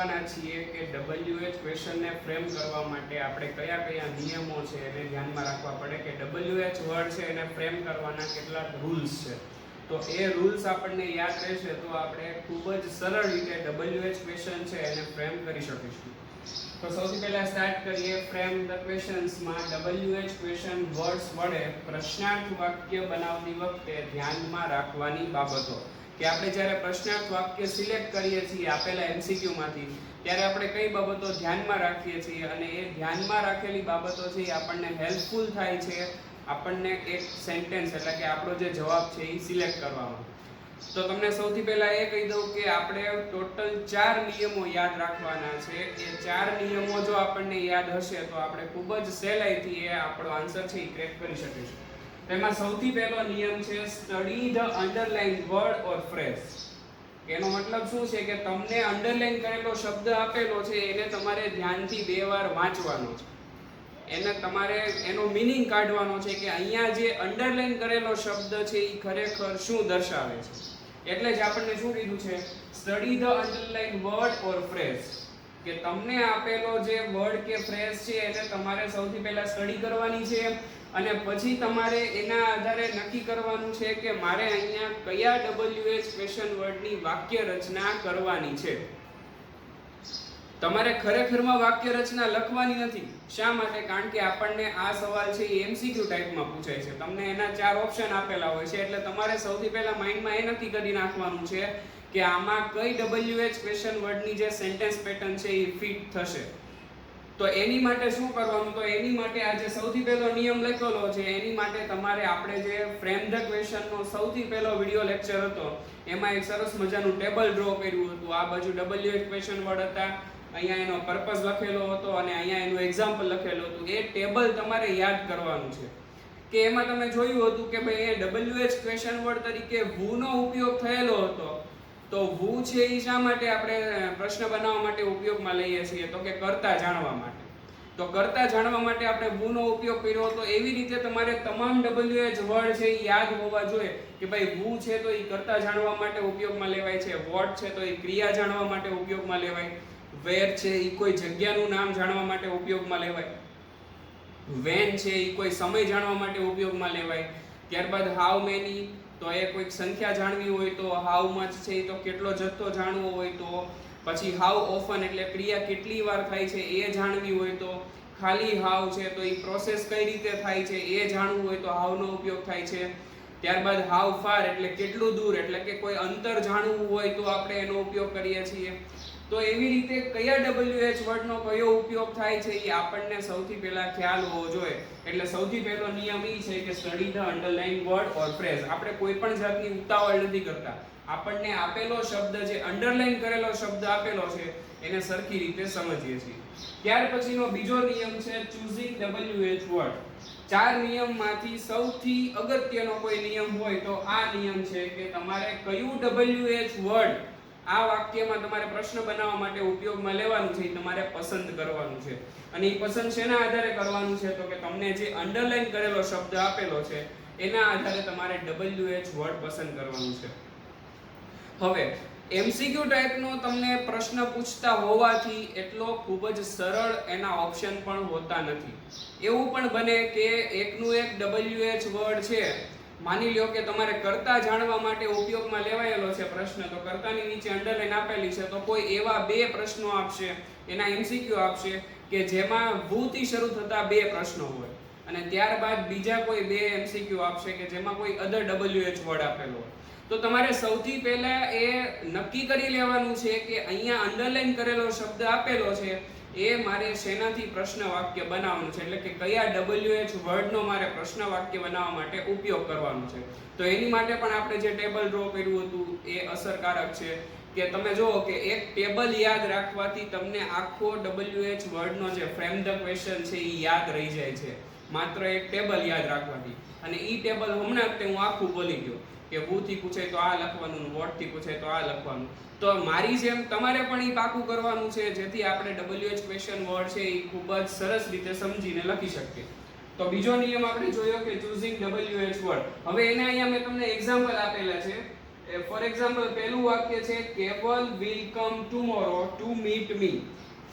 જોવાના છીએ કે WH ક્વેશ્ચનને ફ્રેમ કરવા માટે આપણે કયા કયા નિયમો છે એને ધ્યાનમાં રાખવા પડે કે WH વર્ડ છે એને ફ્રેમ કરવાના કેટલાક રૂલ્સ છે. તો એ રૂલ્સ આપણને યાદ રહેશે તો આપણે ખૂબ જ સરળ રીતે WH ક્વેશ્ચન છે એને ફ્રેમ કરી શકીશું. તો સૌથી પહેલા સ્ટાર્ટ કરીએ ફ્રેમ ધ ક્વેશ્ચન્સમાં. WH ક્વેશ્ચન વર્ડ્સ વડે પ્રશ્નાર્થ વાક્ય બનાવતી વખતે ધ્યાનમાં રાખવાની બાબતો. કે આપણે જ્યારે પ્રશ્નાર્થ વાક્ય સિલેક્ટ કરીએ છીએ આપેલા MCQ માંથી ત્યારે આપણે કઈ બાબતો ધ્યાનમાં રાખીએ છીએ અને એ ધ્યાનમાં રાખેલી બાબતો છે એ આપણને હેલ્પફુલ થાય છે આપણને એક સેન્ટેન્સ એટલે કે આપણો જે જવાબ છે એ સિલેક્ટ કરવામાં. તો તમને સૌથી પહેલા એ કહી દઉં કે આપણે ટોટલ 4 નિયમો યાદ રાખવાના છે. એ 4 નિયમો જો આપણને યાદ હશે તો આપણે ખૂબ જ સહેલાઈથી એ આપણો આન્સર છે એ ક્રેક કરી શકીશું. તેમાં સૌથી પહેલો નિયમ છે study the underline word or phrase. એનો મતલબ શું છે કે તમને અંડરલાઇન કરેલો શબ્દ આપેલો છે એને તમારે ધ્યાનથી 2 વાર વાંચવાનો છે. એને તમારે એનો મીનિંગ કાઢવાનો છે કે અહીંયા જે અંડરલાઇન કરેલો શબ્દ છે એ ખરેખર શું દર્શાવે છે. એટલે જ આપણને શું કીધું છે study the underline word or phrase. કે તમને આપેલો જે વર્ડ કે ફ્રેઝ છે એને તમારે સૌથી પહેલા સ્ટડી કરવાની છે અને પછી તમારે એના આધારે નક્કી કરવાનું છે કે મારે અહીંયા કયા WH ક્વેશ્ચન વર્ડની વાક્ય રચના કરવાની છે. તમારે ખરેખરમાં વાક્ય રચના લખવાની નથી. શા માટે? કારણ કે આપણને આ સવાલ છે એ MCQ ટાઈપમાં પૂછાય છે. તમને એના 4 ઓપ્શન આપેલા હોય છે એટલે તમારે સૌથી પહેલા માઇન્ડમાં એ નક્કી કરી નાખવાનું છે કે આમાં કઈ WH ક્વેશ્ચન વર્ડની જે સેન્ટેન્સ પેટર્ન છે એ ફિટ થશે. તો એની માટે શું કરવાનું? તો એની માટે આ જે સૌથી પહેલો નિયમ લખેલો છે એની માટે તમારે આપણે જે ફ્રેમ ધ ક્વેશ્ચનનો સૌથી પહેલો વિડિયો લેક્ચર હતો એમાં એક સરસ મજાનું ટેબલ ડ્રો કર્યું હતું. આ બાજુ WH ક્વેશ્ચન વર્ડ હતા, અહીંયા એનો પર્પસ લખેલો હતો અને અહીંયા એનું એક્ઝામ્પલ લખેલું હતું. એ ટેબલ તમારે યાદ કરવાનું છે કે એમાં તમે જોયું હતું કે ભાઈ એ WH ક્વેશ્ચન વર્ડ તરીકે who નો ઉપયોગ થયેલો હતો. તો who છે એ શા માટે આપણે પ્રશ્ન બનાવવા માટે ઉપયોગમાં લઈએ છીએ? તો કે કરતા જાણવા માટે. તો કરતા જાણવા માટે આપણે who નો ઉપયોગ કર્યો હતો. એવી રીતે તમારે તમામ WH વર્ડ છે એ યાદ હોવા જોઈએ કે ભાઈ who છે તો એ કરતા જાણવા માટે ઉપયોગમાં લેવાય છે, what છે તો એ ક્રિયા જાણવા માટે ઉપયોગમાં લેવાય, where છે એ કોઈ જગ્યાનું નામ જાણવા માટે ઉપયોગમાં લેવાય, when છે એ કોઈ સમય જાણવા માટે ઉપયોગમાં લેવાય. ત્યારબાદ how many તો એ કોઈક સંખ્યા જાણવી હોય તો, how much છે એ તો કેટલો જથ્થો જાણવો હોય તો, પછી how often એટલે ક્રિયા કેટલી વાર થાય છે એ જાણવી હોય તો, ખાલી how છે તો એ પ્રોસેસ કઈ રીતે થાય છે એ જાણવું હોય તો how નો ઉપયોગ થાય છે. ત્યારબાદ how far એટલે કેટલું દૂર એટલે કે કોઈ અંતર જાણવું હોય તો આપણે એનો ઉપયોગ કરીએ છીએ. તો એવી રીતે કયા WH વર્ડનો કયો ઉપયોગ થાય છે એ આપણને સૌથી પહેલા ખ્યાલ હોવો જોઈએ. એટલે સૌથી પહેલો નિયમ એ છે કે study the underline word or phrase. આપણે કોઈ પણ જાતની ઉતાવળ નથી કરતા. આપણને આપેલો શબ્દ જે અંડરલાઇન કરેલો શબ્દ આપેલો છે એને સરખી રીતે સમજીએ છીએ. ત્યાર પછીનો બીજો નિયમ છે ચૂઝિંગ WH વર્ડ. 4 નિયમમાંથી સૌથી અગત્યનો કોઈ નિયમ હોય તો આ નિયમ છે કે તમારે કયું WH વર્ડ આ વાક્યમાં તમારે પ્રશ્ન બનાવવા માટે ઉપયોગમાં લેવાનું છે એ તમારે પસંદ કરવાનું છે. અને એ પસંદ શેના આધારે કરવાનું છે? તો કે તમને જે અંડરલાઇન કરેલો શબ્દ આપેલો છે એના આધારે તમારે WH વર્ડ પસંદ કરવાનું છે. હવે MCQ ટાઈપનો તમને પ્રશ્ન પૂછતા હોવાથી એટલો ખૂબ જ સરળ એના ઓપ્શન પણ હોતા નથી. એવું પણ બને કે એકનું એક WH વર્ડ છે, માની લ્યો કે તમારે કરતા જાણવા માટે ઉપયોગમાં લેવાયેલો છે પ્રશ્ન, તો કરતાની નીચે અંડરલાઇન આપેલી છે તો કોઈ એવા 2 પ્રશ્નો આપશે, એના MCQ આપશે કે જેમાં who થી શરૂ થતા 2 પ્રશ્નો હોય અને ત્યારબાદ બીજા કોઈ 2 MCQ આપશે કે જેમાં કોઈ અધર WH વર્ડ આપેલો હોય. તો તમારે સૌથી પહેલા એ નક્કી કરી લેવાનું છે કે અહીંયા અંડરલાઇન કરેલો શબ્દ આપેલો છે એ મારે શેનાથી પ્રશ્ન વાક્ય બનાવવાનું છે, એટલે કે કયા WH વર્ડનો મારે પ્રશ્ન વાક્ય બનાવવા માટે ઉપયોગ કરવાનો છે. તો એની માટે પણ આપણે જે ટેબલ ડ્રો કર્યું હતું એ અસરકારક છે. કે તમે જુઓ કે એક ટેબલ યાદ રાખવાથી તમને આખો WH વર્ડનો જે ફ્રેમ ધ ક્વેશ્ચન છે એ યાદ રહી જાય છે, માત્ર એક ટેબલ યાદ રાખવાથી. અને ઈ ટેબલ હમણાં જ હું આખું બોલી ગયો કે who થી પૂછે તો આ લખવાનું, what થી પૂછે તો આ લખવાનું. તો મારી જેમ તમારે પણ ઈ પાકું કરવાનું છે જેથી આપણે WH ક્વેશ્ચન વર્ડ છે એ ખૂબ જ સરસ રીતે સમજીને લખી શકીએ. તો બીજો નિયમ આપણે જોયો કે ચૂઝિંગ WH વર્ડ. હવે એના અહીંયા મેં તમને એક્ઝામ્પલ આપેલા છે ફોર એક્ઝામ્પલ પહેલું વાક્ય છે Keval will come tomorrow to meet me,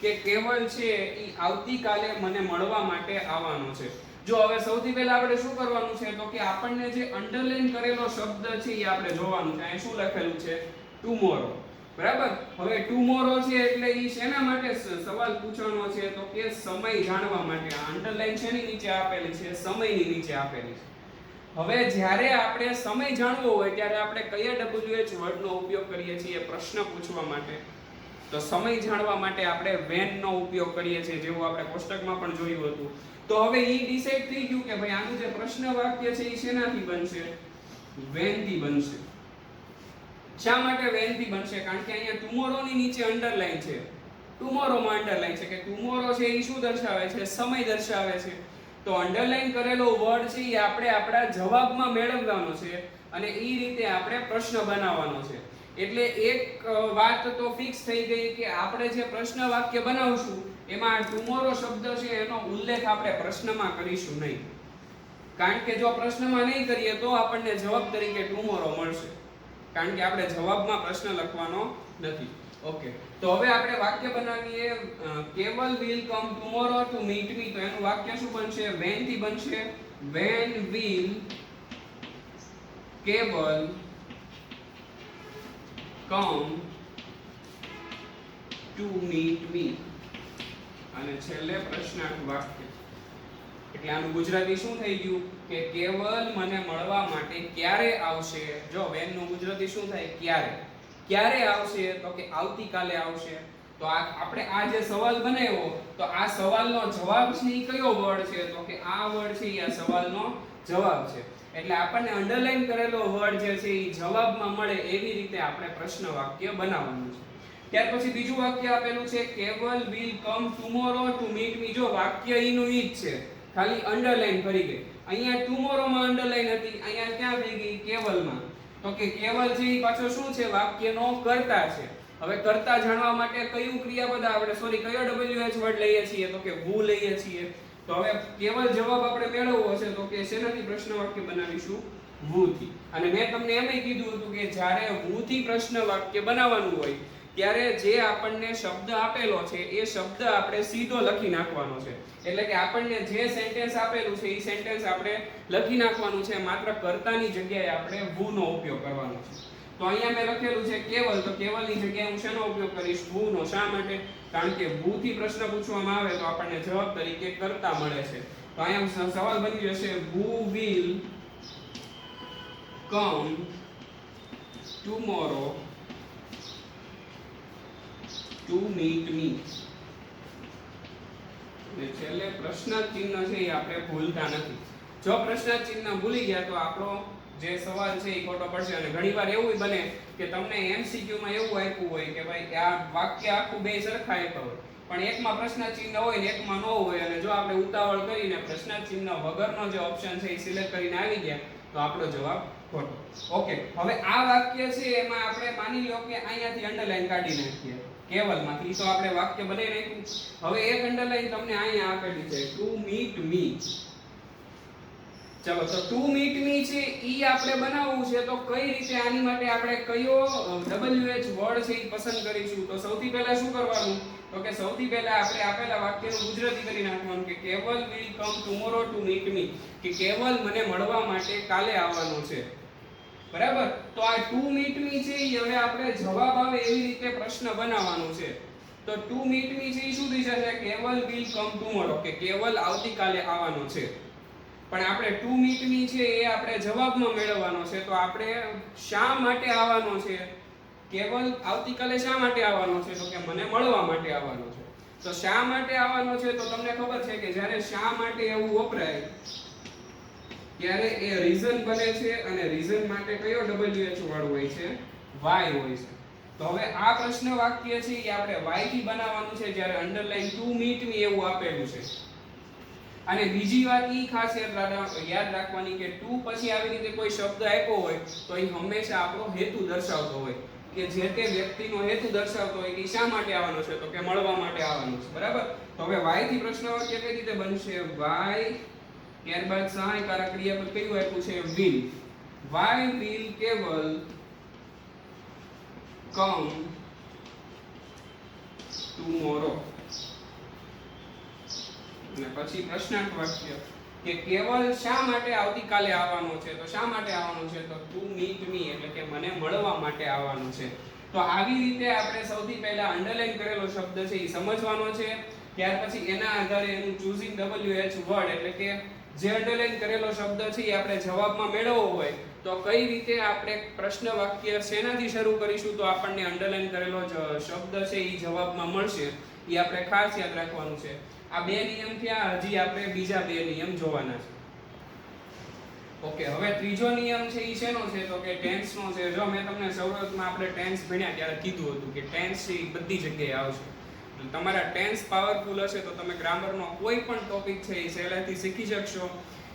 કે કેવલ છે એ આવતીકાલે મને મળવા માટે આવવાનો છે. જો હવે સૌથી પહેલા આપણે શું કરવાનું છે તો કે આપણને જે અંડરલાઈન કરેલો શબ્દ છે એ આપણે જોવાનું છે. અહીં શું લખેલું છે? ટુમોરો. બરાબર. હવે ટુમોરો છે એટલે ઈ શેના માટે સવાલ પૂછવાનો છે તો કે સમય જાણવા માટે. આ અંડરલાઈન શેની નીચે આપેલી છે? સમયની નીચે આપેલી છે. હવે જ્યારે આપણે સમય જાણવો હોય ત્યારે આપણે કયા WH વર્ડનો ઉપયોગ કરીએ છીએ પ્રશ્ન પૂછવા માટે? તો સમય જાણવા માટે આપણે when નો ઉપયોગ કરીએ છીએ, જેવું આપણે કોષ્ટકમાં પણ જોયું હતું. તો હવે ઈ ડિસાઈડ થઈ ગયું કે ભાઈ આનું જે પ્રશ્ન વાક્ય છે ઈ શેનાથી બનશે? when થી બનશે. શા માટે when થી બનશે? કારણ કે અહીંયા ટુમોરો ની નીચે અંડરલાઈન છે. ટુમોરો માં અંડરલાઈન છે કે ટુમોરો છે ઈ શું દર્શાવે છે? સમય દર્શાવે છે. તો અંડરલાઈન કરેલો વર્ડ છે એ આપણે આપણા જવાબમાં મેળવવાનો છે અને એ રીતે આપણે પ્રશ્ન બનાવવાનો છે. એટલે એક વાત તો ફિક્સ થઈ ગઈ કે આપણે જે પ્રશ્ન વાક્ય બનાવશું એમાં ટુમોરો શબ્દ છે એનો ઉલ્લેખ આપણે પ્રશ્નમાં કરીશું નહીં. કારણ કે જો પ્રશ્નમાં નહીં કરીએ તો આપણને જવાબ તરીકે ટુમોરો મળશે. કારણ કે આપણે જવાબમાં પ્રશ્ન લખવાનો નથી. ઓકે, તો હવે આપણે વાક્ય બનાવીએ Keval will come tomorrow to meet me. તો એનું વાક્ય શું બનશે? when થી બનશે. when will કેવલ come to meet me. અને છેલ્લે પ્રશ્નાર્થ વાક્ય. એટલે આનું ગુજરાતી શું થઈ ગયું કે કેવલ મને મળવા માટે ક્યારે આવશે? જો when નું ગુજરાતી શું થાય? ક્યારે. ક્યારે આવશે? તો કે આવતીકાલે આવશે. તો આપણે આ જે સવાલ બનાવ્યો તો આ સવાલનો જવાબ છે એ કયો વર્ડ છે? તો કે આ વર્ડ છે એ આ સવાલનો જવાબ છે. એટલે આપણને અંડરલાઈન કરેલો વર્ડ જે છે એ જવાબમાં મળે એવી રીતે આપણે પ્રશ્ન વાક્ય બનાવવાનું છે. ત્યાર પછી બીજું વાક્ય આપેલું છે Keval will come tomorrow to meet me. જો વાક્ય ઈનું ઈ જ છે, ખાલી અંડરલાઈન કરી ગઈ. અહીંયા ટુમોરો માં અંડરલાઈન હતી, અહીંયા ક્યાં થઈ ગઈ? કેવલમાં. તો કે કેવલ છે એ પાછો શું છે? વાક્યનો કર્તા છે. હવે કર્તા જાણવા માટે કયું ક્રિયાપદ આપણે કયો WH વર્ડ લઈએ છીએ? તો કે who લઈએ છીએ. તો હવે કેવલ જવાબ આપણે મેળવવો છે તો કે શેનાથી પ્રશ્ન વાક્ય બનાવીશું? who થી. અને મેં તમને એમય કીધું હતું કે જ્યારે who થી પ્રશ્ન વાક્ય બનાવવાનું હોય ત્યારે જે આપણને શબ્દ આપેલો છે એ શબ્દ આપણે સીધો લખી નાખવાનો છે. એટલે કે આપણને જે સેન્ટેન્સ આપેલું છે એ સેન્ટેન્સ આપણે લખી નાખવાનું છે, માત્ર કર્તાની જગ્યાએ આપણે who નો ઉપયોગ કરવાનો છે. તો અહીંયા મેં લખેલું છે કેવલ, તો કેવલની જગ્યાએ હું શેનો ઉપયોગ કરીશ? who નો. શા માટે? કારણ કે who થી પ્રશ્ન પૂછવામાં આવે તો આપણને જવાબ તરીકે કર્તા મળે છે. તો અહીંયા સવાલ બની જશે who will come tomorrow to meet me. અને છેલ્લે પ્રશ્નાર્થ ચિહ્ન છે એ આપણે ભૂલતા નથી. જો પ્રશ્નાર્થ ચિહ્ન ભૂલી ગયા તો આપણો જે સવાલ છે એ ખોટો પડશે. અને ઘણીવાર એવું બને કે તમને MCQ માં એવું આપ્યું હોય કે ભાઈ આ વાક્ય આખું બે સરખા આપ્યા હોય પણ એકમાં પ્રશ્નાર્થ ચિહ્ન હોય ને એકમાં ન હોય, અને જો આપણે ઉતાવળ કરીને પ્રશ્નાર્થ ચિહ્ન વગરનો જે ઓપ્શન છે એ સિલેક્ટ કરીને આવી ગયા તો આપણો જવાબ ખોટો. ઓકે, હવે આ વાક્ય છે એમાં આપણે માની લો કે અહીંયાથી અંડરલાઈન કાઢી નાખીએ કેવલમાંથી, તો આપણે વાક્ય બનાવી નાખ્યું. હવે એક અંડરલાઈન તમને અહીંયા આપેલી છે ટુ મીટ મી. ચલો, તો ટુ મીટ મી છે ઈ આપણે બનાવવું છે. તો કઈ રીતે આની માટે આપણે કયો WH વર્ડ છે ઈ પસંદ કરીશું? તો સૌથી પહેલા શું કરવાનું? તો કે સૌથી પહેલા આપણે આપેલા વાક્યનું ગુજરાતી કરી નાખવાનું કે કેવલ will come tomorrow to meet me. કે કેવલ મને મળવા માટે કાલે આવવાનો છે. બરાબર. તો આ ટુ મીટ મી છે ઈ હવે આપણે જવાબ આવે એવી રીતે પ્રશ્ન બનાવવાનો છે. તો ટુ મીટ મી છે ઈ શું થઈ જશે? કેવલ will come tomorrow, કે કેવલ આવતીકાલે આવવાનો છે. પણ આપણે ટુ મીટ મી છે એ આપણે જવાબમાં મેળવવાનો છે. તો આપણે શા માટે આવવાનો છે? કેવલ આવતીકાલે શા માટે આવવાનો છે? તો કે મને મળવા માટે આવવાનો છે. તો શા માટે આવવાનો છે? તો તમને ખબર છે કે જ્યારે શા માટે એવું વપરાય ત્યારે એ રીઝન બને છે, અને રીઝન માટે કયો WH વર્ડ હોય છે? why હોય છે. તો હવે આ પ્રશ્ન વાક્ય છે એ આપણે why થી બનાવવાનું છે જ્યારે અંડરલાઈન ટુ મીટ મી એવું આપેલું છે. અને બીજી વાત ઈ ખાસ યાદ રાખવાની કે ટુ પછી આવી રીતે કોઈ શબ્દ આપ્યો હોય તો એ હંમેશા આપણો હેતુ દર્શાવતો હોય, કે જે તે વ્યક્તિનો હેતુ દર્શાવતો હોય કે શા માટે આવવાનો છે? તો કે મળવા માટે આવવાનો છે. બરાબર. તો હવે why થી પ્રશ્ન વાક્ય કઈ રીતે બનશે? why, ત્યારબાદ સહાયકારક ક્રિયાપદ કયું આપ્યું છે? will. why will કેવલ કમ ટુમોરો. અને પછી પ્રશ્નાર્થ વાક્ય કે કેવલ શા માટે આવતીકાલે આવવાનો છે? તો શા માટે આવવાનો છે? તો ટુ મીટ મી, એટલે કે મને મળવા માટે આવવાનો છે. તો આવી રીતે આપણે સૌથી પહેલા અંડરલાઈન કરેલો શબ્દ છે એ સમજવાનો છે. ત્યાર પછી એના આધારે એનું ચૂઝિંગ WH વર્ડ, એટલે કે જે અંડરલાઈન કરેલો શબ્દ છે એ આપણે જવાબમાં મેળવવો હોય તો કઈ રીતે આપણે પ્રશ્ન વાક્ય શેનાથી શરૂ કરીશું તો આપણને અંડરલાઈન કરેલો શબ્દ છે એ જવાબમાં મળશે. એ આપણે ખાસ યાદ રાખવાનું છે. આ બે નિયમ થયા, હજી આપણે બીજા બે નિયમ જોવાના છે. ઓકે, હવે ત્રીજો નિયમ છે એ શેનો છે? તો કે ટેન્સ નો છે. જો મેં તમને શરૂઆતમાં આપણે ટેન્સ ભણ્યા ત્યારે કીધું હતું કે ટેન્સ છે એ બધી જગ્યાએ આવશે. તમારા ટેન્સ પાવરફુલ હશે તો તમે ગ્રામરનો કોઈ પણ ટોપિક છે એ સહેલાઈથી શીખી શકશો.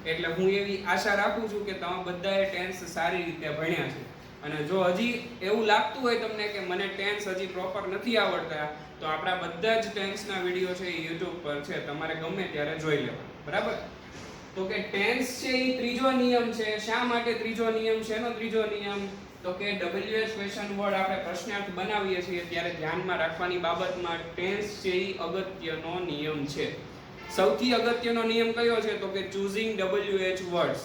એટલે હું એવી આશા રાખું છું કે તમે બધાએ ટેન્સ સારી રીતે ભણ્યા છે. અને જો હજી એવું લાગતું હોય તમને કે મને ટેન્સ હજી પ્રોપર નથી આવડતા તો આપણા બધા જ ટેન્સના વિડીયો છે એ YouTube પર છે, તમારે ગમે ત્યારે જોઈ લેવા. બરાબર? તો કે ટેન્સ છે એ ત્રીજો નિયમ છે. શા માટે ત્રીજો નિયમ છે? એનો ત્રીજો નિયમ તો કે WH ક્વેશ્ચન વર્ડ આપણે પ્રશ્નાર્થ બનાવીએ છીએ ત્યારે ધ્યાનમાં રાખવાની બાબતમાં ટેન્સ છે એ અગત્યનો નિયમ છે. સૌથી અગત્યનો નિયમ કયો છે? તો કે ચૂઝિંગ WH વર્ડ્સ.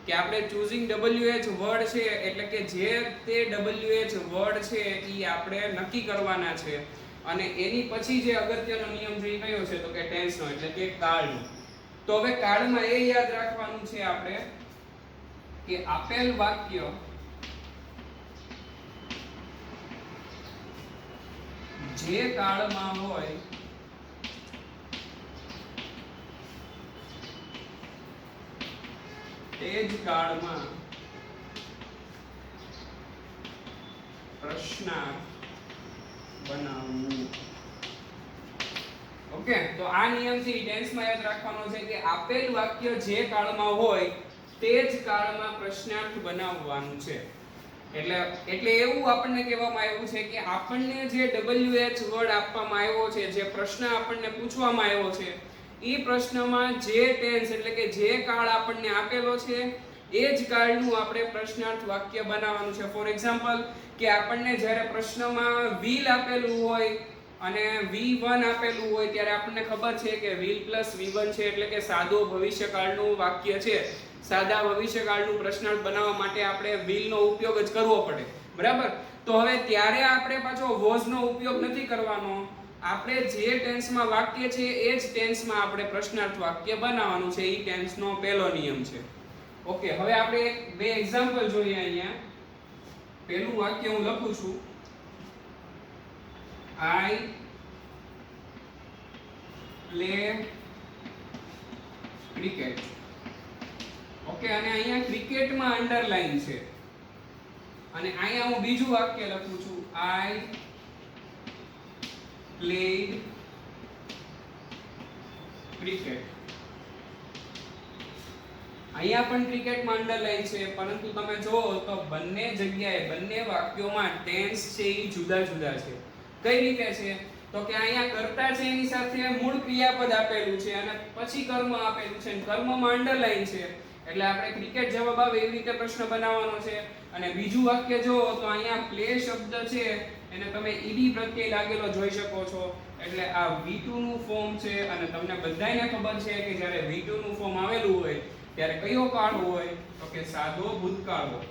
કે આપણે ચૂઝિંગ WH વર્ડ છે એટલે કે જે તે WH વર્ડ છે એ આપણે નક્કી કરવાના છે. અને એની પછી જે અગત્યનો નિયમ છે એ કયો છે? તો કે ટેન્સનો, એટલે કે કાળનો. તો હવે કાળમાં એ યાદ રાખવાનું છે આપણે કે આપેલ વાક્ય જે કાળમાં હોય તે જ કાળમાં પ્રશ્નાર્થ બનાવવું. ઓકે, તો આ નિયમથી ટેન્સમાં યાદ રાખવાનો છે કે આપેલ વાક્ય જે કાળમાં હોય તે જ કાળમાં પ્રશ્નાર્થ બનાવવાનું છે. એટલે એવું આપણને કહેવામાં આવ્યું છે કે આપણને જે WH વર્ડ આપવામાં આવ્યો છે, જે પ્રશ્ન આપણને પૂછવામાં આવ્યો છે એ પ્રશ્નમાં જે ટેન્સ એટલે કે જે કાળ આપણને આપેલો છે એ જ કાળનું આપણે પ્રશ્નાર્થ વાક્ય બનાવવાનું છે. ફોર એક્ઝામ્પલ કે આપણને જ્યારે પ્રશ્નમાં will આપેલું હોય અને V1 આપેલું હોય ત્યારે આપણને ખબર છે કે will plus V1 છે એટલે કે સાદો ભવિષ્યકાળનું વાક્ય છે. સાદા ભવિષ્યકાળનું પ્રશ્નાર્થ બનાવવા માટે આપણે will નો ઉપયોગ જ કરવો પડે. બરાબર? તો હવે ત્યારે આપણે પાછો was નો ઉપયોગ નથી કરવાનો. આપણે જે ટેન્સમાં વાક્ય છે એ જ ટેન્સમાં આપણે પ્રશ્નાર્થ વાક્ય બનાવવાનું છે. એ ટેન્સનો પહેલો નિયમ છે. ઓકે, હવે આપણે બે એક્ઝામ્પલ જોઈએ અહીંયા. પહેલું વાક્ય હું લખું છું, I play cricket. ઓકે, અને અહીંયા ક્રિકેટમાં અંડરલાઈન છે. અને અહીંયા હું બીજું વાક્ય લખું છું, I played cricket. અહીંયા પણ ક્રિકેટમાં અંડરલાઈન છે, પરંતુ તમે જુઓ તો બંને જગ્યાએ બંને વાક્યોમાં ટેન્સ છે એ જુદા જુદા છે. કઈ રીતે છે? તો કે અહીંયા કર્તા છે એની સાથે મૂળ ક્રિયાપદ આપેલું છે અને પછી કર્મ આપેલું છે અને કર્મમાં અંડરલાઈન છે. એટલે આપણે ક્રિકેટ જવાબ આવે એવી રીતે પ્રશ્ન બનાવવાનો છે. અને બીજું વાક્ય જો તો અહીંયા પ્લે શબ્દ છે એને તમે ed પ્રત્યય લાગેલો જોઈ શકો છો. એટલે આ V2 નું ફોર્મ છે અને તમને બધાયને ખબર છે કે જ્યારે V2 નું ફોર્મ આવેલું હોય ત્યારે કયો કાળ હોય? તો કે સાદો ભૂતકાળ હોય.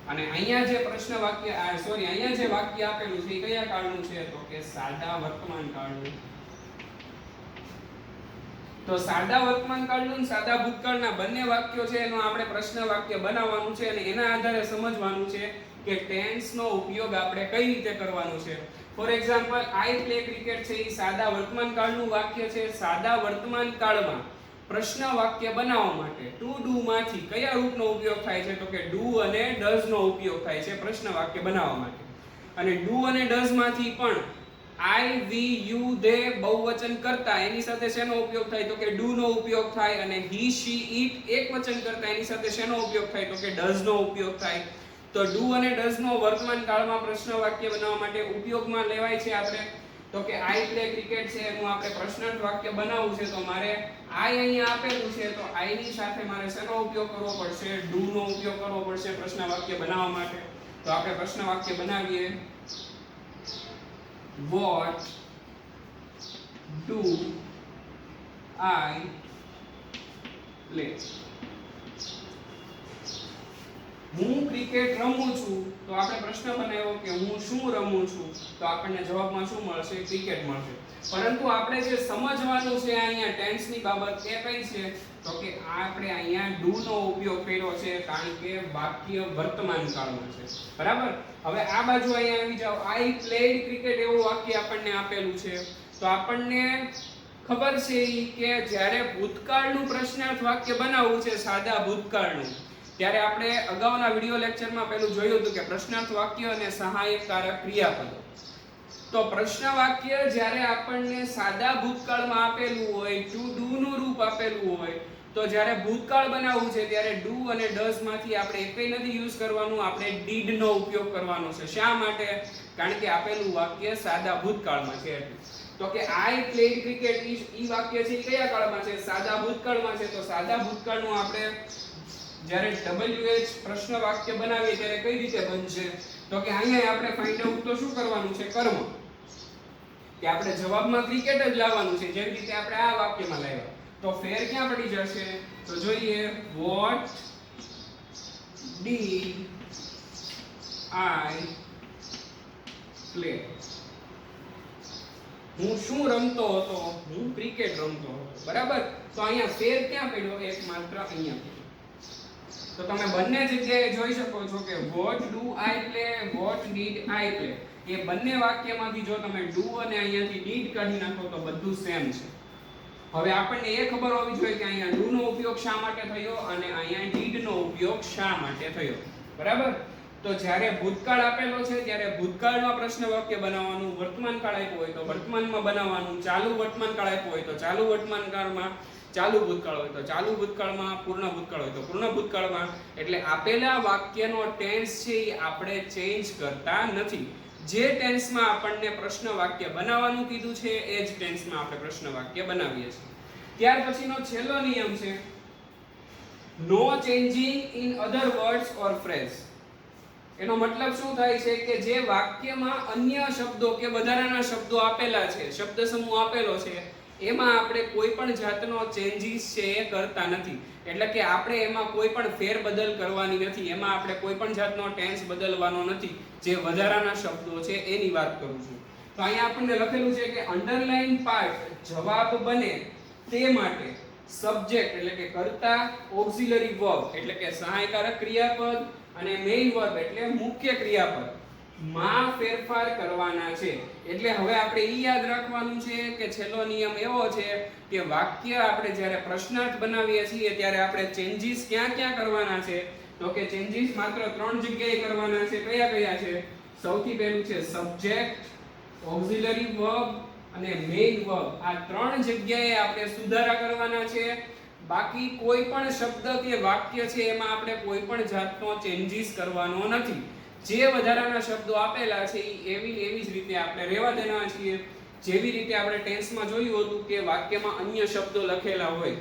અને અહીંયા જે પ્રશ્ન વાક્ય અહીંયા જે વાક્ય આપેલું છે એ કયા કાળનું છે? તો કે સાદા વર્તમાન કાળનું. તો સાદા વર્તમાન કાળનું સાદા ભૂતકાળના બંને વાક્યો છે એનો આપણે પ્રશ્ન વાક્ય બનાવવાનું છે અને એના આધારે સમજવાનું છે કે ટેન્સનો ઉપયોગ આપણે કઈ રીતે કરવાનો છે. For example I play cricket છે એ સાદા વર્તમાન કાળનું વાક્ય છે. સાદા વર્તમાન કાળમાં પ્રશ્ન વાક્ય બનાવવા માટે ટુ ડુ માંથી કયા રૂપનો ઉપયોગ થાય છે? તો કે ડુ અને ડઝ નો ઉપયોગ થાય છે પ્રશ્ન વાક્ય બનાવવા માટે. અને ડુ અને ડઝ માંથી પણ I, we, you, they બહુવચન કરતા એની સાથે શેનો ઉપયોગ થાય? તો કે ડુ નો ઉપયોગ થાય. અને he, she, it એકવચન કરતા એની સાથે શેનો ઉપયોગ થાય? તો કે ડઝ નો ઉપયોગ થાય. તો ડુ અને ડઝ નો વર્તમાન કાળમાં પ્રશ્ન વાક્ય બનાવવા માટે ઉપયોગમાં લેવાય છે આપણે. તો કે આઈ પ્લે ક્રિકેટ છે એનું આપણે પ્રશ્નાર્થ વાક્ય બનાવવું છે તો મારે આઈ અહીંયા આપેલું છે તો આઈ ની સાથે મારે શેનો ઉપયોગ કરવો પડશે ડુ નો ઉપયોગ કરવો પડશે પ્રશ્ન વાક્ય બનાવવા માટે તો આપણે પ્રશ્ન વાક્ય બનાવીએ what do I play હું ક્રિકેટ રમું છું તો આપણે પ્રશ્ન બનાવ્યો કે હું શું રમું છું તો આપણને જવાબમાં શું મળશે ક્રિકેટ મળશે પરંતુ આપણે જે સમજવાનું છે અહીંયા ટેન્સ ની બાબત એ કઈ છે તો કે આપણે અહીંયા ડુ નો ઉપયોગ કર્યો છે કારણ કે વાક્ય વર્તમાન કાળમાં છે બરાબર હવે આ બાજુ અહીંયા આવી જાવ આઈ પ્લેડ ક્રિકેટ એવું વાક્ય આપણને આપેલું છે તો આપણને ખબર છે કે જ્યારે ભૂતકાળનું પ્રશ્નાર્થ વાક્ય બનાવવું છે સાદા ભૂતકાળનું ત્યારે આપણે અગાઉના વિડિયો લેક્ચરમાં પેલું જોયું હતું કે પ્રશ્નાર્થ વાક્ય અને સહાયક કારક ક્રિયાપદો તો પ્રશ્ન વાક્ય જ્યારે આપણને સાદા ભૂતકાળમાં આપેલું હોય ટુ ડુ નું રૂપ આપેલું હોય તો જ્યારે ભૂતકાળ બનાવવું છે ત્યારે ડુ અને ડઝ માંથી આપણે એકય નથી યુઝ કરવાનું આપણે ડીડ નો ઉપયોગ કરવાનો છે શા માટે કારણ કે આપેલું વાક્ય સાદા ભૂતકાળમાં છે તો કે આઈ પ્લેડ ક્રિકેટ ઈ વાક્ય છે કયા કાળમાં છે સાદા ભૂતકાળમાં છે તો સાદા ભૂતકાળનું આપણે જ્યારે WH પ્રશ્ન વાક્ય બનાવીએ ત્યારે કઈ રીતે બનશે તો કે અહીંયા આપણે ફાઇન્ડ આઉટ તો શું કરવાનું છે કર્મ કે આપણે જવાબમાં ક્રિકેટ જ લાવવાનું છે જેવી રીતે આપણે આ વાક્યમાં લાવ્યા તો ફેર ક્યાં પડી જશે તો જોઈએ what did I play હું શું રમતો હતો હું ક્રિકેટ રમતો હતો બરાબર તો અહીંયા ફેર ક્યાં પડ્યો એક માત્ર અહીંયા તો તમે બંને જગ્યાએ જોઈ શકો છો કે what do I play what did I play એ બંને વાક્યમાંથી જો તમે do અને અહીંયાથી did કાઢી નાખો તો બધું સેમ છે હવે આપણને એ ખબર હોવી જોઈએ કે અહીંયા do નો ઉપયોગ શા માટે થયો અને અહીંયા did નો ઉપયોગ શા માટે થયો બરાબર તો જ્યારે ભૂતકાળ આપેલો છે ત્યારે ભૂતકાળમાં પ્રશ્ન વાક્ય બનાવવાનું વર્તમાન કાળ આપ્યો હોય તો વર્તમાનમાં બનાવવાનું ચાલુ વર્તમાન કાળ આપ્યો હોય તો ચાલુ વર્તમાન કાળમાં ચાલુ ભૂતકાળ હોય તો ચાલુ ભૂતકાળમાં પૂર્ણ ભૂતકાળ હોય તો પૂર્ણ ભૂતકાળમાં એટલે આપેલા વાક્યનો ટેન્સ છે એ આપણે ચેન્જ કરતા નથી જે ટેન્સમાં આપણને પ્રશ્ન વાક્ય બનાવવાનું કીધું છે એ જ ટેન્સમાં આપણે પ્રશ્ન વાક્ય બનાવીએ છીએ ત્યાર પછીનો છેલ્લો નિયમ છે no changing in other words or phrase એનો મતલબ શું થાય છે કે જે વાક્યમાં અન્ય શબ્દો કે વધારાના શબ્દો આપેલા છે શબ્દ સમૂહ આપેલો છે એમાં આપણે કોઈ પણ જાતનો ચેન્જીસ છે એ કરતા નથી એટલે કે આપણે એમાં કોઈ પણ ફેરબદલ કરવાની નથી એમાં આપણે કોઈ પણ જાતનો ટેન્સ બદલવાનો નથી જે વધારાના શબ્દો છે એની વાત કરું છું તો અહીંયા આપણને લખેલું છે કે અંડરલાઇન પાર્ટ જવાબ બને તે માટે સબ્જેક્ટ એટલે કે કર્તા ઓક્સિલરી વર્બ એટલે કે સહાયકારક ક્રિયાપદ અને મેઇન વર્બ એટલે મુખ્ય ક્રિયાપદ માં ફેરફાર કરવાના છે એટલે હવે આપણે ઈ યાદ રાખવાનું છે કે છેલ્લો નિયમ એવો છે કે વાક્ય આપણે જ્યારે પ્રશ્નાર્થ બનાવીએ છીએ ત્યારે આપણે ચેન્જીસ ક્યાં ક્યાં કરવાના છે તો કે ચેન્જીસ માત્ર 3 જગ્યાએ કરવાના છે કયા કયા છે સૌથી પહેલું છે સબ્જેક્ટ ઓક્સિલરી વર્બ અને મેઇન વર્બ આ 3 જગ્યાએ આપણે સુધારા કરવાના છે બાકી કોઈ પણ શબ્દ કે વાક્ય છે એમાં આપણે કોઈ પણ જાતનો ચેન્જીસ કરવાનો નથી જે વધારાના શબ્દો આપેલા છે એવી જ રીતે આપણે રહેવા દેવાના છીએ જેવી રીતે આપણે ટેન્સમાં જોયું હતું કે વાક્યમાં અન્ય શબ્દો લખેલા હોય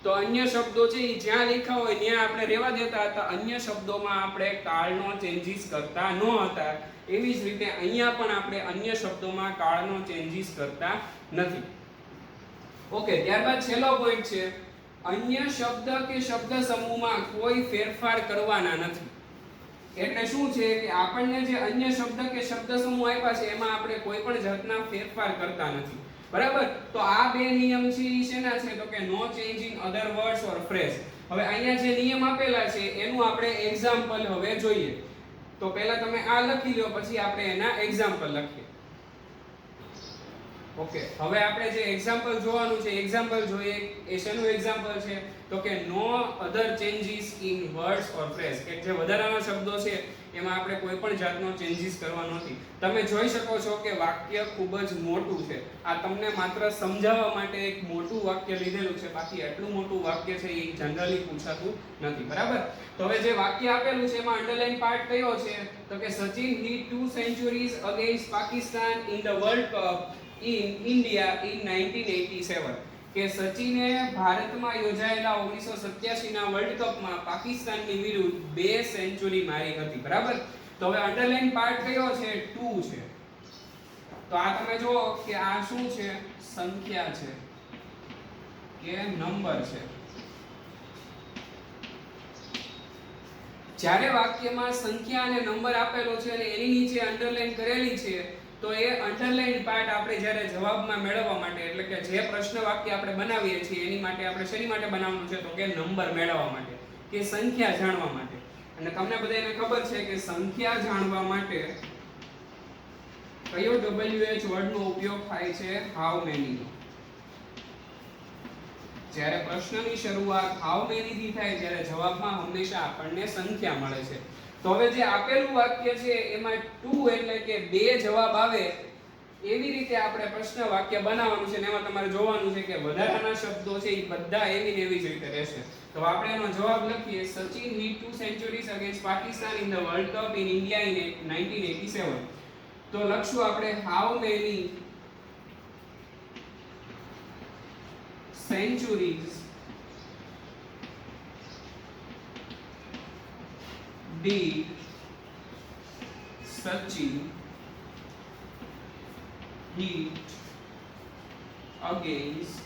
તો અન્ય શબ્દો છે એ જ્યાં લખ્યા હોય ત્યાં આપણે રહેવા દેતા હતા અન્ય શબ્દોમાં આપણે કાળનો ચેન્જીસ કરતા ન હતા એવી જ રીતે અહીંયા પણ આપણે અન્ય શબ્દોમાં કાળનો ચેન્જીસ કરતા નથી ઓકે ત્યારબાદ છેલ્લો પોઈન્ટ છે અન્ય શબ્દ કે શબ્દ સમૂહમાં કોઈ ફેરફાર કરવાના નથી એટલે શું છે કે આપણને જે અન્ય શબ્દ કે શબ્દ સમૂહ આપ્યા છે એમાં આપણે કોઈ પણ જાતના ફેરફાર કરતા નથી બરાબર તો આ બે નિયમ છે ઈ શેના છે તો કે no change in other words or phrase હવે અહીંયા જે નિયમ આપેલા છે એનું આપણે એક્ઝામ્પલ હવે જોઈએ તો પહેલા તમે આ લખી લો પછી આપણે એના એક્ઝામ્પલ લખીએ ઓકે હવે આપણે જે એક્ઝામ્પલ જોવાનું છે એક્ઝામ્પલ જોઈએ એ શેનું એક્ઝામ્પલ છે તો કે no other changes in words or phrase, કે જે વધારાના શબ્દો છે એમાં આપણે કોઈ પણ જાતનો ચેન્જીસ કરવાનો નથી. તમે જોઈ શકો છો કે વાક્ય ખૂબ જ મોટું છે. આ તમને માત્ર સમજાવવા માટે એક મોટું વાક્ય લીધેલું છે, બાકી એટલું મોટું વાક્ય છે એ જનરલી પૂછાતું નથી. બરાબર? તો હવે જે વાક્ય આપેલું છે એમાં અંડરલાઈન પાર્ટ કયો છે? તો કે Sachin hit 2 centuries against Pakistan in the World Cup in India in 1987. કે સચિને ભારતમાં યોજાયેલા 1987 ના વર્લ્ડ કપમાં પાકિસ્તાનની વિરુદ્ધ 2 સેન્ચુરી મારી હતી. બરાબર? તો હવે અંડરલાઈન પાર્ટ કયો છે? 2 છે. તો આ તમે જો કે આ શું છે? સંખ્યા છે કે નંબર છે. જ્યારે વાક્યમાં સંખ્યા અને નંબર આપેલો છે અને એની નીચે અંડરલાઈન કરેલી છે, તો એ અંડરલાઈન પાર્ટ આપણે જ્યારે જવાબમાં મેળવવા માટે, એટલે કે જે પ્રશ્ન વાક્ય આપણે બનાવીએ છીએ એની માટે આપણે શેની માટે બનાવવાનું છે? તો કે નંબર મેળવવા માટે, કે સંખ્યા જાણવા માટે. અને તમને બધાને ખબર છે કે સંખ્યા જાણવા માટે કયો WH વર્ડનો ઉપયોગ થાય છે? હાઉ મેની નો. જ્યારે પ્રશ્નની શરૂઆત હાઉ મેની થી થાય ત્યારે જવાબમાં હંમેશા આપણને સંખ્યા મળે છે. તો હવે જે આપેલું વાક્ય છે એમાં 2 એટલે કે 2 જવાબ આવે એવી રીતે આપણે પ્રશ્ન વાક્ય બનાવવાનું છે. અને એમાં તમારે જોવાનું છે કે વધારાના શબ્દો છે એ બધા એવી ને એવી જ રીતે રહેશે. તો આપણે એનો જવાબ લખીએ. Sachin hit 2 centuries against Pakistan in the World Cup in India in 1987. તો લખશું આપણે how many centuries did Sachin hit against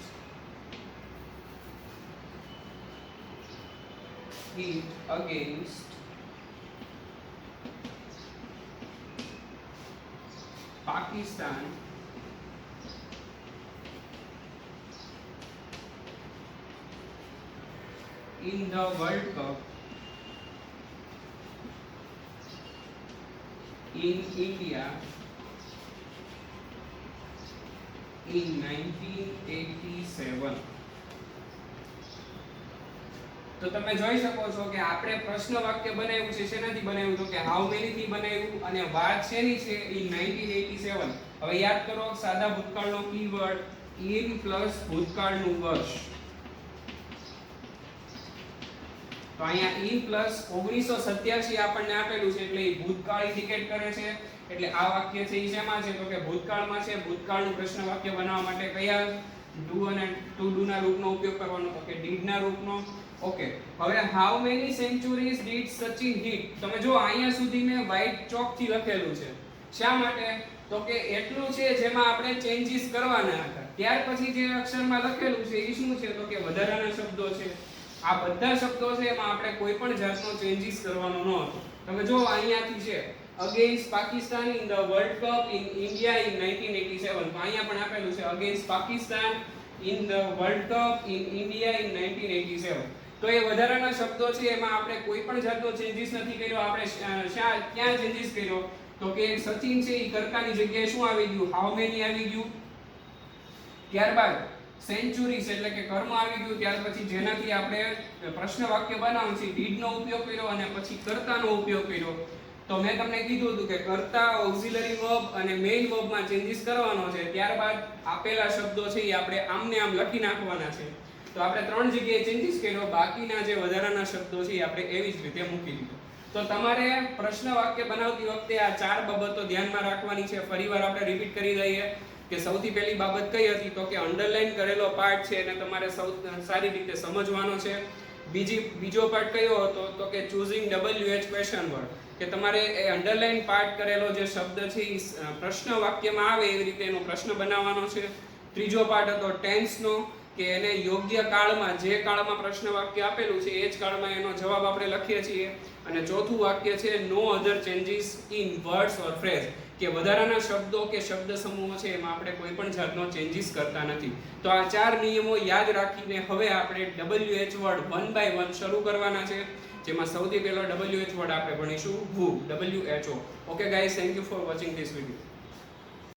Pakistan in the World Cup in India in 1987. તો તમે જોઈ શકો છો કે આપણે પ્રશ્ન વાક્ય બનાવ્યું છે. શેનાથી બનાવ્યું? તો કે હાઉ મેની થી બનાવ્યું. અને વાત શેની છે? ઇન 1987. હવે યાદ કરો સાદા ભૂતકાળનો કીવર્ડ ઇન પ્લસ ભૂતકાળનું વર્ષ. તો અહીંયા ઇન પ્લસ 1987 આપણને આપેલું છે એટલે એ ભૂતકાળ ઇન્ડિકેટ કરે છે. એટલે આ વાક્ય છે એ શેમાં છે? તો કે ભૂતકાળમાં છે. ભૂતકાળનું પ્રશ્ન વાક્ય બનાવવા માટે કયા ડુ અને ટુ ડુ ના રૂપનો ઉપયોગ કરવાનો? તો કે ડીડ ના રૂપનો. ઓકે, હવે how many centuries did Sachin hit. તમે જો અહીંયા સુધી મેં વ્હાઈટ ચોક થી લખેલું છે. શા માટે? તો કે એટલું છે જેમાં આપણે ચેન્જીસ કરવાના હતા. ત્યાર પછી જે અક્ષરમાં લખેલું છે એ શું છે? તો કે વધારાના શબ્દો છે. આ બધા શબ્દો છે એમાં આપણે કોઈ પણ જાતનો ચેન્જીસ કરવાનો ન હતો. તમે જો અહીંયાથી છે against Pakistan in the World Cup in India in 1987. તો અહીંયા પણ આપેલું છે against Pakistan in the World Cup in India in 1987. તો એ વધારાના શબ્દો છે એમાં આપણે કોઈ પણ જાતનો ચેન્જીસ નથી કર્યો. આપણે ક્યાં ચેન્જીસ કર્યો? તો કે સચિન છે એ કર્તાની જગ્યાએ શું આવી ગયું? હાઉ મેની આવી ગયું. ત્યારબાદ સેન્ચુરીઝ એટલે કે કર્મ આવી ગયું. ત્યાર પછી જેનાથી આપણે પ્રશ્ન વાક્ય બનાવવાનું છે ડીડ નો ઉપયોગ કર્યો અને પછી કર્તાનો ઉપયોગ કર્યો. તો મેં તમને કીધું હતું કે કર્તા, ઓક્સિલરી વર્બ અને મેઇન વર્બમાં ચેન્જીસ કરવાનો છે. ત્યારબાદ આપેલા શબ્દો છે એ આપણે આમને આમ લખી નાખવાના છે. તો આપણે 3 જગ્યાએ ચેન્જીસ કર્યો. બાકીના જે વધારાના શબ્દો છે એ આપણે એવી જ રીતે મૂકી દીધો. તો તમારે પ્રશ્ન વાક્ય બનાવતી વખતે આ 4 બાબતો ધ્યાનમાં રાખવાની છે. ફરીવાર આપણે રિપીટ કરી દઈએ કે સૌથી પહેલી બાબત કઈ હતી? તો કે અંડરલાઈન કરેલો પાર્ટ છે એને તમારે સારી રીતે સમજવાનો છે. બીજો પાર્ટ કયો હતો? તો કે ચૂઝિંગ WH ક્વેશ્ચન વર્ડ, કે તમારે એ અંડરલાઈન પાર્ટ કરેલો જે શબ્દ છે એ પ્રશ્ન વાક્યમાં આવે એવી રીતે એનો પ્રશ્ન બનાવવાનો છે. ત્રીજો પાર્ટ હતો ટેન્સનો, કે એને યોગ્ય કાળમાં, જે કાળમાં પ્રશ્ન વાક્ય આપેલું છે એ જ કાળમાં એનો જવાબ આપણે લખીએ છીએ. અને ચોથું વાક્ય છે no other changes in words or phrase, કે વધારાના શબ્દો કે શબ્દ સમૂહો છે એમાં આપણે કોઈ પણ જાતનો ચેન્જીસ કરતા નથી. તો આ 4 નિયમો યાદ રાખીને હવે આપણે WH વર્ડ 1 બાય 1 શરૂ કરવાના છે. જેમાં સૌથી પહેલો WH વર્ડ આપણે ભણીશું WHO. Okay guys, thank you for watching this video.